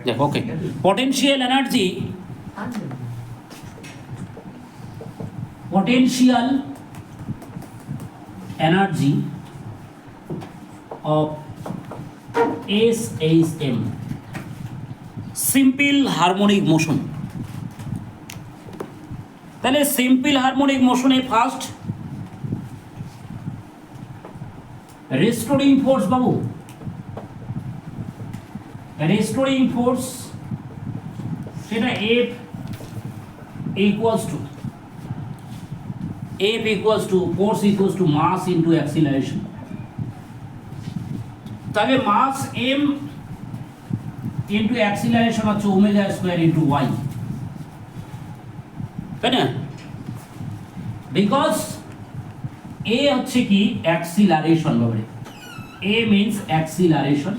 Yeah, okay. Potential energy of SHM, simple harmonic motion. তাহলে simple harmonic মোশনে first restoring force বাবু, restoring force সেটা F equals to force equals to mass into acceleration। তাহলে মাস m into acceleration হচ্ছে omega square into y, তাই না? Because a হচ্ছে কি অ্যাক্সিলারেশন বাবরে, a means acceleration,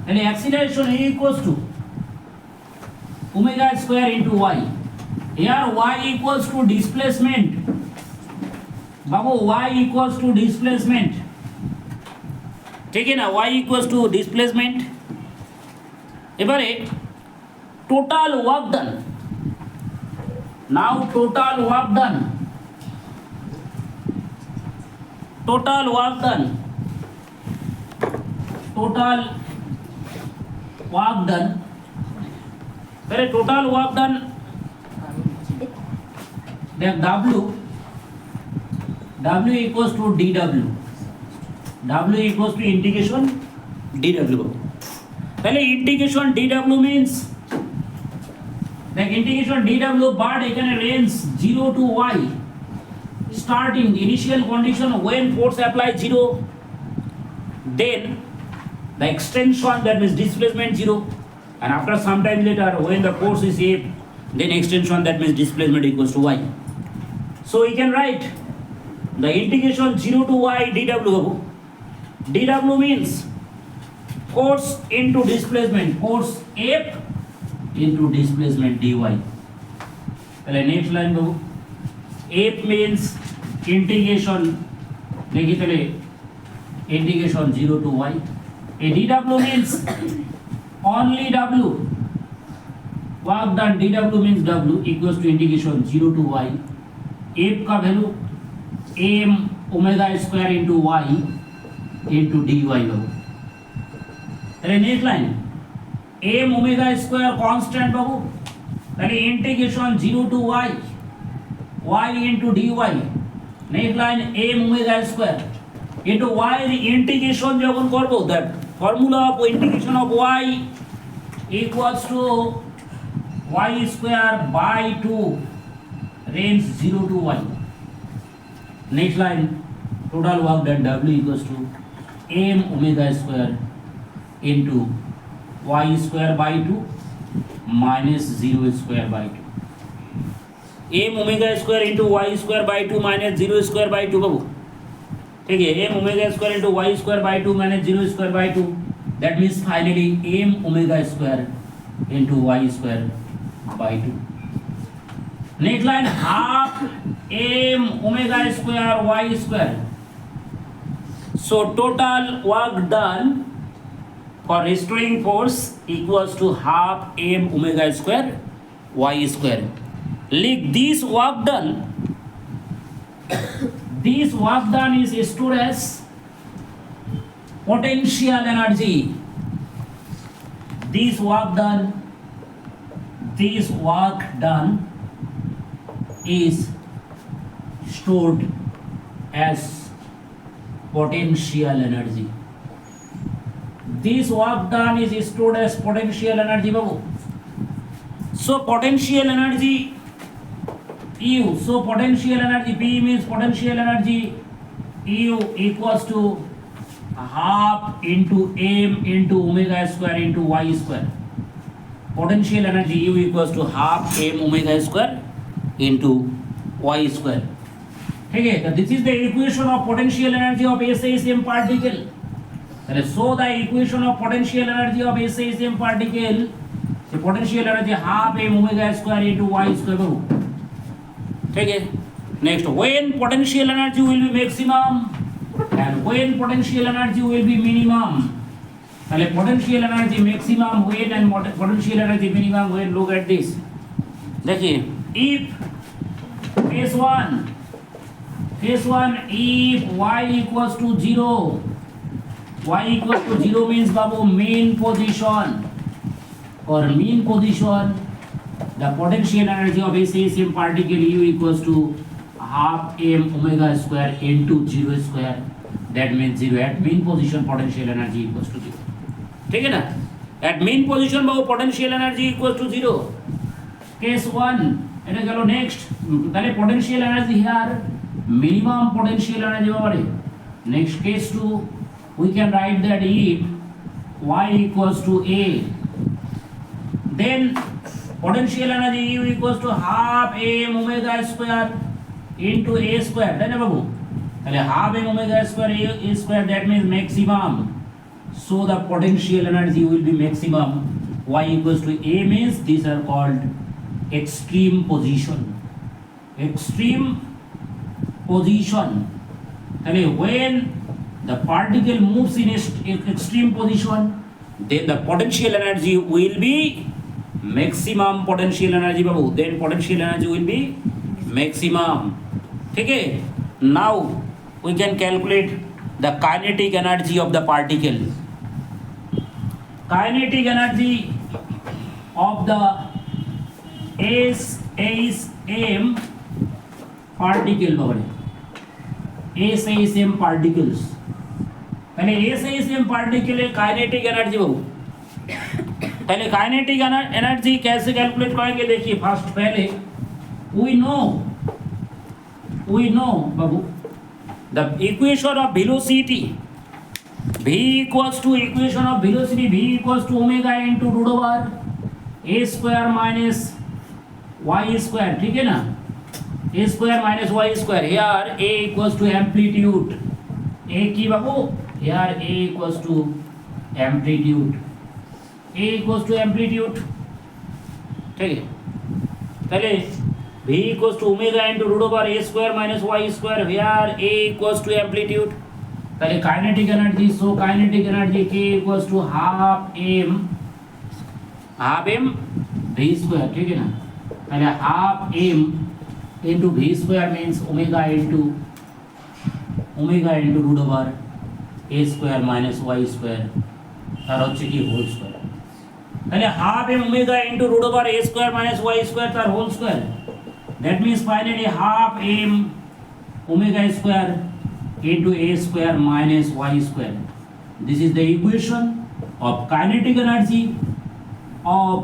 তাহলে acceleration a equals to omega square into y। here y equals to displacement Babu, y equals to displacement, ঠিক না? y equals to displacement। এবারে total work done, now total work done, total work done, total work done, তাহলে total work ডান দেখ w equals to dw, w equals to integration dw। তাহলে integration dw means দেখ integration dw, but এখানে range 0 to y, starting initial condition when force apply 0, then the extension that means displacement 0, and after some time later when the force is F, then extension that means displacement equals to y। so we can write the integration 0 to y dw, dw means force into displacement, force F into displacement dy। তাহলে next line বাবু, F means integration, দেখি তাহলে integration 0 to y, a dw means only w, work done dw means w equals to integration 0 to y, F का value m omega square into y into dy बाबू। তাহলে next line m omega square constant বাবু, তাহলে integration 0 to y, y into dy। Next line m omega square into y এর integration যখন করব, that formula of integration of y equals to y square by 2 range 0 to y। next line total work done w equals to m omega square into y square by 2 minus 0 square by 2, m omega square into y square by 2 minus 0 square by 2 बाबू, ठीक है? m omega square into y square by 2 minus 0 square by 2, that means finally m omega square into y square by 2। next line half m omega square y square। so total work done for restoring force equals to half m omega square y square। like this work done, this work done is stored as potential energy, this work done is stored as potential energy, this work done is stored as potential energy babu। so potential energy u, so potential energy p means potential energy u equals to half into m into omega square into y square। potential energy u equals to half m omega square into y square, ठीक है? तो this is the equation of potential energy of SHM particle। so the equation of potential energy of SHM particle, the potential energy half m omega square into y square बाबू, ठीक है? next when potential energy will be maximum and when potential energy will be minimum, তাহলে potential energy maximum when and potential energy minimum when, look at this. देखिए, if case 1 if y equals to 0 means Babu mean position, or mean position the potential energy of a same particle u equals to half m omega square into 0 square, that means 0 at mean position potential energy equals to 0. ठीक है ना, at mean position Babu potential energy equals to 0. case 1 এটা গেল next, তাহলে potential energy here minimum potential energy বাবারে. next case 2 we can write that if y equals to a, then potential energy u equals to half m omega square into a square, তাই না বাবু? তাহলে half m omega square a square, that means maximum, so the potential energy will be maximum. Y equals to a means these are called extreme position. তাহলে when the particle moves in extreme position, then the potential energy will be maximum potential energy babu, then potential energy will be maximum. ठीक है, now we can calculate the kinetic energy of the particle. Kinetic energy of the SHM particle Babu, SHM particles, पहले SHM particle है kinetic energy बाबू. पहले kinetic energy कैसे calculate करेंगे, देखिए first पहले we know बाबू the equation of velocity v equals to equation of velocity v equals to omega into root over a square minus y square, ठीक है ना, a square minus y square. here a equals to amplitude, a की बाबू here a equals to amplitude, a equals to amplitude, ठीक है. पहले v equals to omega into root over a square minus y square, where a equals to amplitude. पहले kinetic energy, so kinetic energy k equals to half m v square, ठीक है ना. पहले half m into v square means omega into root over a square minus y square, তার হচ্ছে কি whole square. তাহলে half m omega into root over a square minus y square তার whole square, that means finally half m omega square into a square minus y square. This is the equation of kinetic energy of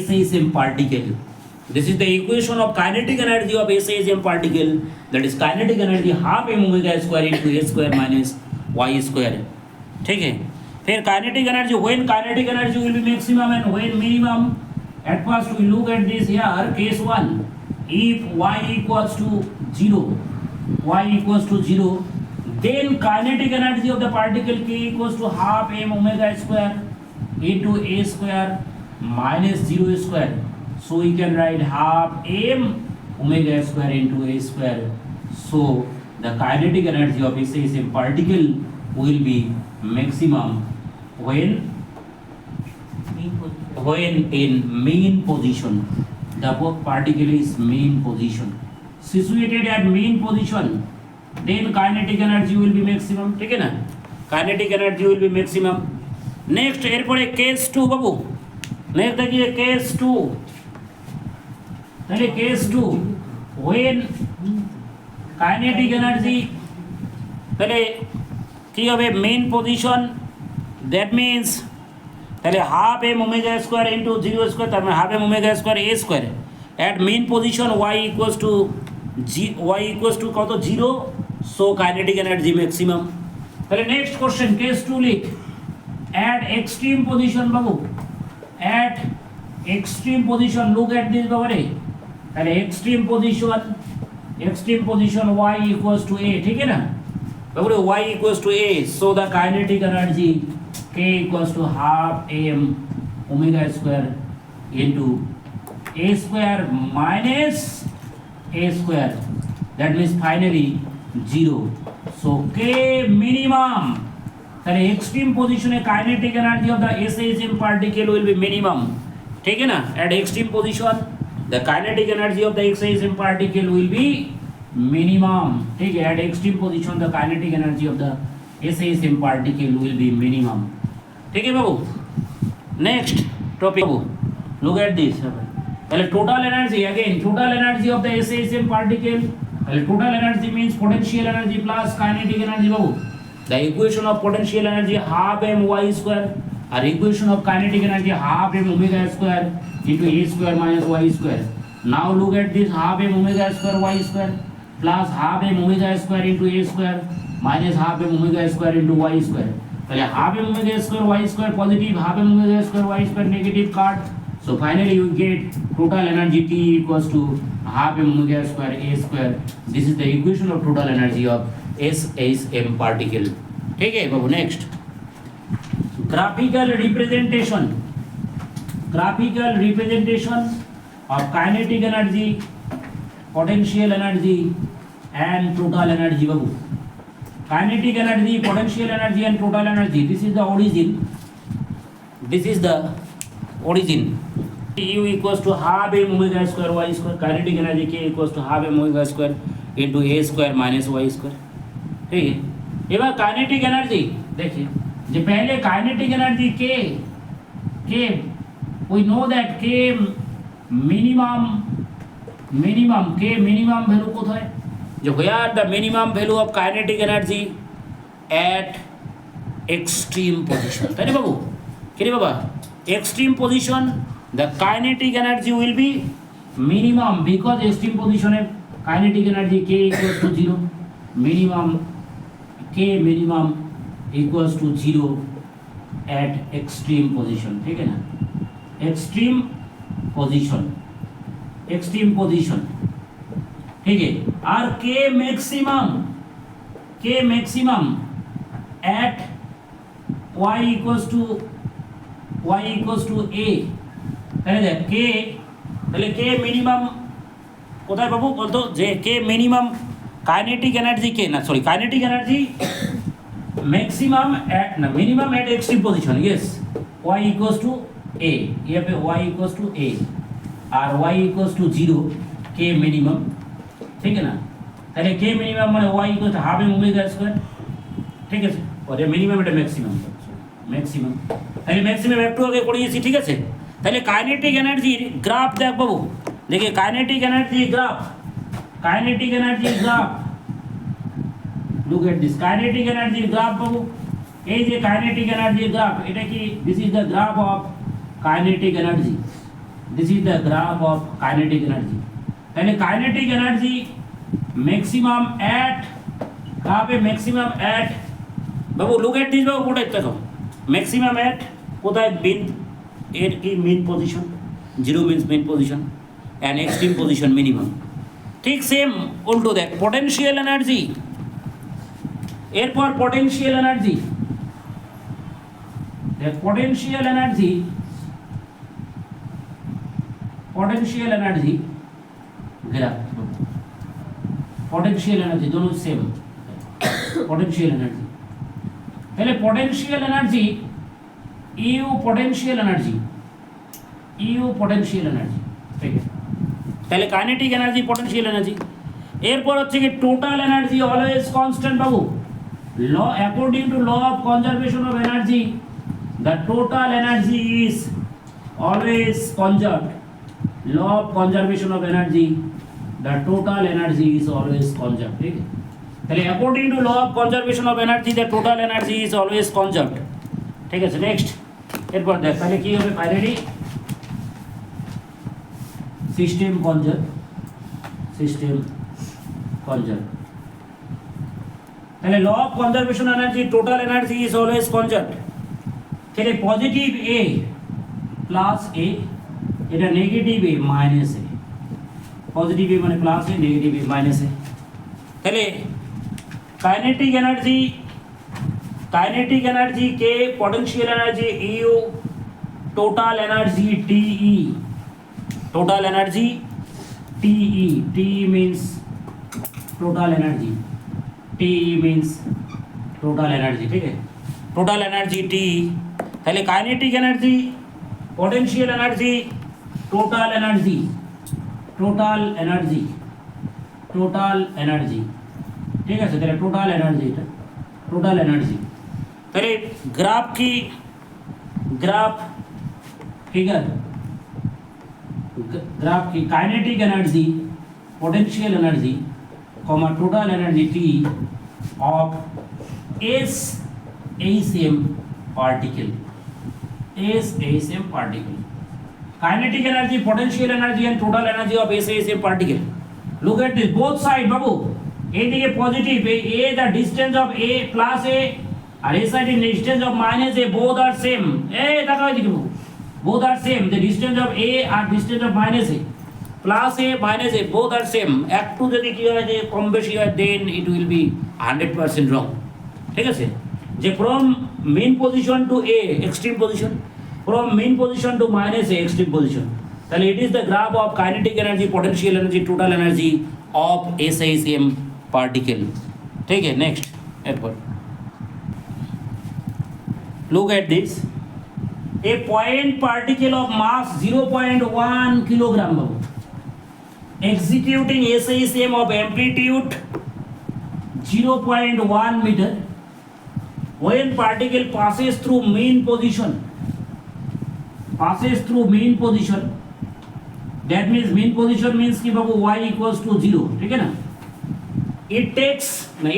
SHM particle. This is the equation of kinetic energy of SHM particle, that is kinetic energy half m omega square into a square minus y square. ठीक है. फिर kinetic energy, when kinetic energy will be maximum and when minimum. At first we look at this here, case 1, if y equals to 0, then kinetic energy of the particle k equals to half m omega square into a square minus 0 square. So we can write half m omega square into a square. So the kinetic energy of SHM particle will be maximum when in mean position. The particle is mean position. Situated at mean position, then kinetic energy will be maximum, ठीक है ना, kinetic energy will be maximum. Next एरपरे case 2 Babu, next देखिए case 2, पहले case 2 when kinetic energy पहले की হবে mean position, that means पहले half m omega square into 0 square, তার মানে half m omega square a square at mean position y equals to কত 0, so kinetic energy maximum. पहले next question case 2 लिख, at extreme position Babu, at extreme position look at this बाबू, पहले extreme position y equals to a, ठीक है ना बाबू, y equals to a, so the kinetic energy k equals to half m omega square into a square minus a square, that means finally 0. So k minimum তাহলে extreme পজিশনে kinetic energy of the SHM particle will be minimum, ঠিক है ना? At extreme position the kinetic energy of the SHM particle will be minimum, ठीक है? At extreme position the kinetic energy of the SHM particle will be minimum, ठीक है बाबू? Next topic बाबू, look at this. पहले total energy, again total energy of the SHM particle, पहले total energy means potential energy plus kinetic energy बाबू। The equation of potential energy half m(y) square और equation of kinetic energy half m omega square into a square minus y square. Now look at this, half m omega square y square plus half m omega square into a square minus half m omega square into y square. पहले half m omega square y square positive, half m omega square y square negative cut. So finally you get total energy T equals to half m omega square a square. This is the equation of total energy of SHM particle. ठीक है बाबू? Next graphical representation of kinetic energy, potential energy and total energy babu. Kinetic energy, potential energy and total energy, this is the origin. U equals to half m omega square y square, kinetic energy K equals to half m omega square into a square minus y square, ठीक है? एबार kinetic energy देखिए, जो पहले kinetic energy K we know that K minimum value কোথায়, जो where the minimum value of kinetic energy at extreme position, তাই না বাবু? কি রে বাবা? Extreme position the kinetic energy will be minimum because extreme पोजीशने kinetic energy K equals to 0, minimum K minimum equals to 0 at extreme position, ठीक है ना? एक्सट्रीम पोजीशन, ठीक है? और K maximum at y equals to a, তাহলে দেখ কে, তাহলে কে মিনিমাম কোথায় পাবো বলতো? যে K minimum kinetic energy K না, sorry, kinetic energy maximum at ना minimum at extreme position, yes, y equals to a, यहाँ पे y इक्वल्स टू a और y equals to 0 k minimum, ठीक है ना? তাহলে k मिनिमम মানে y equals to half m omega square, ঠিক আছে? और ये मिनिमम এটা ম্যাক্সিমাম, তাহলে ম্যাক্সিমাম একটু আগে পড়িয়েছি, ঠিক আছে? তাহলে কাইনেটিক এনার্জির গ্রাফ দেখ বাবু, দেখে kinetic energy graph, look at this kinetic energy graph babu. এই যে kinetic energy graph, এটা কি? this is the graph of kinetic energy, তাহলে kinetic energy maximum at कहाँ पे? maximum at Babu, look at this बाबू, কোথায় দেখো maximum at কোথায়? mean এর কি mean position, 0 means mean position and extreme position minimum, ঠিক সেম উল্টো দেখ potential energy, এরপর পোটেনশিয়াল এনার্জি দেখ, potential energy graph, potential energy दोनों सेम, पोटेंशियल एनर्जी, पहले potential energy you potential energy, ठीक है? पहले काइनेटिक एनर्जी, पोटेंशियल एनर्जी, এরপর হচ্ছে কি টোটাল এনার্জি অলওয়েজ কনস্ট্যান্ট বাবু। Law according to law of conservation of energy the total energy is always conserved. Law of conservation of energy the total energy is always conserved, ঠিক আছে? তাহলে according to law of conservation of energy the total energy is always conserved, ঠিক আছে? Next এরপর দেখ তাহলে কি হবে finally system conserve, system conserved. তাহলে law of conservation energy total energy is always conserved. তাহলে পজিটিভ এ প্লাস এ, এটা negative A minus A, positive A মানে plus A, negative A minus A. তাহলে kinetic energy K, potential energy U, total energy TE, total energy TE, T means total energy, T means total energy, ठीक है? Total energy T, তাহলে kinetic energy, potential energy, total energy, total energy, total energy, ঠিক আছে, তাহলে total energy, এটা total energy. তাহলে graph কি, graph figure, graph की kinetic energy, potential energy, comma total energy T of S H M particle, S H M particle, kinetic energy, potential energy and total energy of S H M particle. Look at this both side बाबू, A दिखे positive, A the distance of A plus A और A side distance of minus A, both are same, A देखो दिखे both are same, the distance of a or distance of minus a, plus a minus a, both are same, একটু যদি কি হয় যে কম বেশি হয় then it will be 100% wrong, ঠিক আছে, যে from mean position to a extreme position, from mean position to minus a extreme position, তাহলে it is the graph of kinetic energy, potential energy, total energy of SISM particle, ठीक है। next एरपर look at this, a point particle of mass 0.1 kilogram executing SISM of amplitude 0.1 meter, when particle passes through mean position, that means mean position means कि बाबू y equals to 0, ठीक है ना, it takes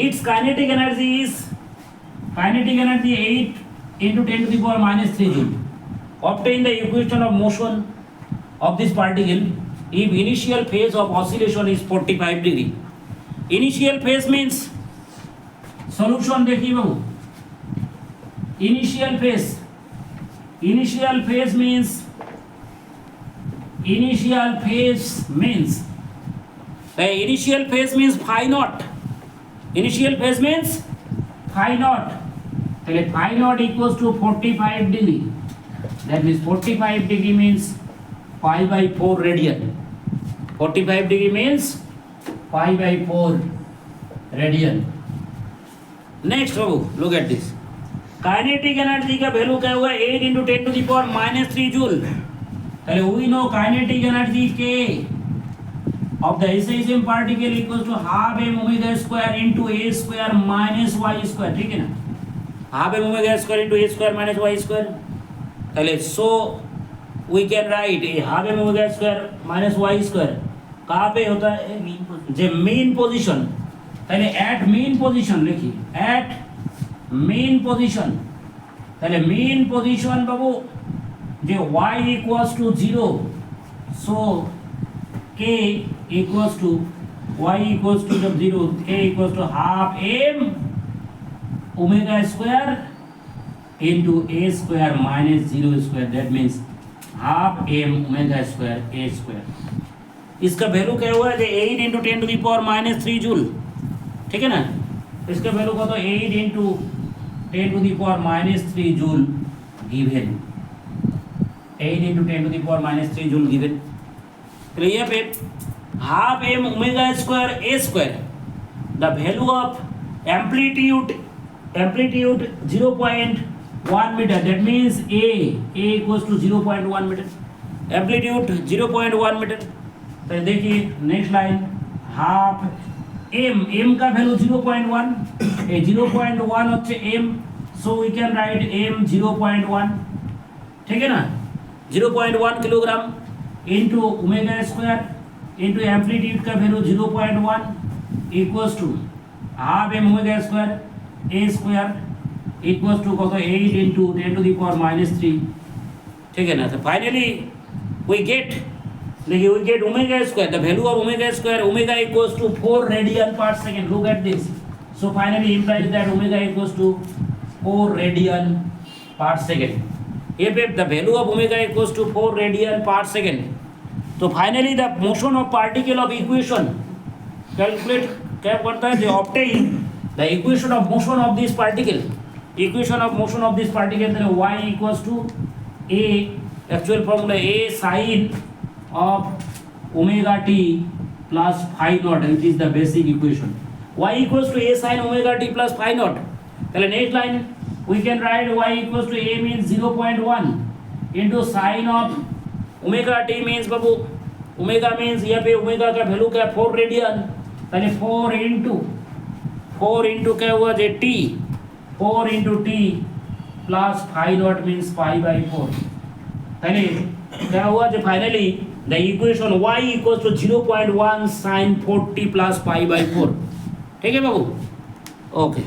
its kinetic energy is 8 into 10 to the power minus 3 joule. Obtain the equation of motion of this particle if initial phase of oscillation is 45 degree. Initial phase means solution देखिए बाबू, initial phase means the initial phase means phi naught, initial phase means phi naught, তাহলে phi naught equals to 45 degree, that means 45 degree means pi by 4 radian, 45 degree means pi by 4 radian। next Babu look at this, kinetic energy का value क्या हुआ, 8 into 10 to the power minus 3 joule, ताहले we know kinetic energy के of the SISM particle equals to half m omega square into a square minus y square, ठीक है ना, half m omega square into a square minus y square, তাহলে so we can write a half m omega square minus y square कहाँ पे होता है, जो main position, তাহলে at mean position लिखी, at mean position, তাহলে mean position बाबू जो y equals to 0, so k equals to y equals to जब 0, k equals to half m omega square into a square minus 0 square, that means half m omega square a square। इसका value क्या हुआ है, 8 into 10 to the power minus 3 joule, ठीक है ना, इसका value कत, 8 into 10 to the power minus 3 joule given, 8 into 10 to the power minus 3 joule given. तो यहाँ पे half m omega square a square, the value of amplitude 0.1 meter, that means a equals to 0.1 meter, amplitude 0.1 meter। तो देखिए next line, half m का value 0.1, A 0.1 হচ্ছে m, so we can write m 0.1, ठीक है ना, 0.1 kilogram into omega square into amplitude का value 0.1 equals to half m omega square a square equals to कत 8 into 10 to the power minus 3, ठीक है ना। तो finally we get omega square, the value of omega square, omega equals to 4 radian per second, look at this, so finally implies that omega equals to 4 radian per second, if the value of omega equals to 4 radian per second, so finally the motion of particle of equation calculate क्या करता है, जो obtain the equation of motion of this particle, then y equals to a, actual formula a sin of omega t plus phi naught, which is the basic equation, y equals to a sin omega t plus phi naught। তাহলে next line we can write y equals to a means 0.1 into sin of omega t means Babu omega means यहाँ पे omega का value क्या 4 radian, पहले 4 into क्या हुआ जे T, 4 into T plus five naught means pi by 4, पहले क्या हुआ जो finally the equation y equals to 0.1 sin 4t plus pi by 4। ठीक है बाबू, ओके।